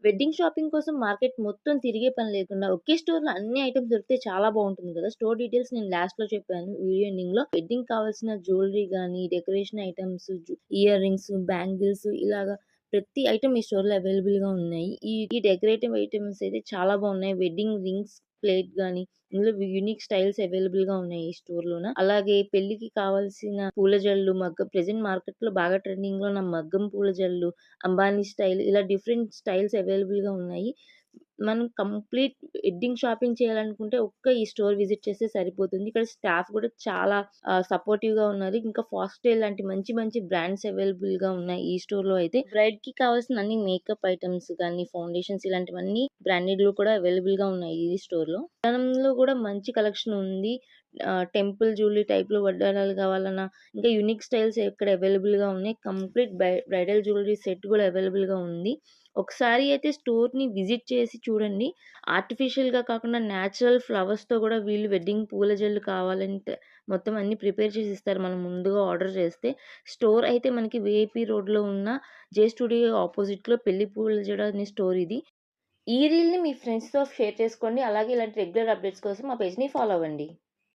Wedding shopping కోసం market మొత్తం తిరిగే పని లేకుండా ఒకే స్టోర్‌లో అన్ని ఐటెమ్స్ దొరికితే చాలా బావుంటుంది గదా! స్టోర్ డీటెయిల్స్ నేను లాస్ట్‌లో చెప్పాను వీడియో ఎండింగ్‌లో. వెడ్డింగ్‌కి కావాల్సిన జ్యువెలరీ గానీ, decoration items, ear rings, bangles ఇలాగా ప్రతి ఐటెమ్ ఈ స్టోర్‌లో అవైలబుల్‌గా ఉన్నాయి. ఈ డెకరేటివ్ ఐటెమ్స్ అయితే చాలా బావున్నాయి. వెడ్డింగ్ రింగ్స్, ప్లేట్ గానీ, ఇందులో యూనిక్ స్టైల్స్ అవైలబుల్‌గా ఉన్నాయి ఈ స్టోర్‌లోన. అలాగే పెళ్ళికి కావాల్సిన పూల జడలు, ప్రెజెంట్ మార్కెట్‌లో బాగా ట్రెండింగ్‌లో ఉన్న మగ్గం పూల జడలు, అంబానీ స్టైల్ ఇలా డిఫరెంట్ స్టైల్స్ అవైలబుల్‌గా ఉన్నాయి. మనం కంప్లీట్ వెడ్డింగ్ షాపింగ్ చేయాలనుకుంటే ఈ స్టోర్ విజిట్ చేస్తే సరిపోతుంది. ఇక్కడ స్టాఫ్ కూడా చాలా సపోర్టివ్‌గా ఉన్నారు. ఇంకా ఫాక్స్‌టైల్ లాంటి మంచి మంచి బ్రాండ్స్ అవైలబుల్‌గా ఉన్నాయి ఈ స్టోర్‌లో అయితే. బ్రైడ్‌కి కావాల్సిన అన్ని మేకప్ ఐటెమ్స్ గానీ, ఫౌండేషన్స్ ఇలాంటివన్నీ బ్రాండెడ్‌లో కూడా అవైలబుల్‌గా ఉన్నాయి ఈ స్టోర్‌లో. వడ్డానంలో కూడా మంచి కలెక్షన్ ఉంది. టెంపుల్ జ్యువెలరీ టైప్‌లో వడ్డానాలు కావాలన్నా, ఇంకా యూనిక్ స్టైల్స్ ఇక్కడ అవైలబుల్‌గా ఉన్నాయి. కంప్లీట్ బ్రైడల్ జ్యువెలరీ సెట్ కూడా అవైలబుల్‌గా ఉంది. ఒకసారి అయితే స్టోర్‌ని విజిట్ చేసి చూడండి. ఆర్టిఫిషియల్‌గా కాకుండా నేచురల్ ఫ్లవర్స్‌తో గూడా వీళ్ళు వెడ్డింగ్ పూల జల్లు కావాలంటే మొత్తం అన్నీ ప్రిపేర్ చేసి ఇస్తారు మనం ముందుగా ఆర్డర్ చేస్తే. స్టోర్ అయితే మనకి వీఐపీ రోడ్‌లో ఉన్న జే స్టూడియో ఆపోజిట్‌లో పెళ్లి పూల జడ అనే స్టోర్ ఇది. ఈ రీల్‌ని మీ ఫ్రెండ్స్‌తో షేర్ చేసుకోండి. అలాగే ఇలాంటి రెగ్యులర్ అప్డేట్స్ కోసం మా పేజ్‌ని ఫాలో అవ్వండి.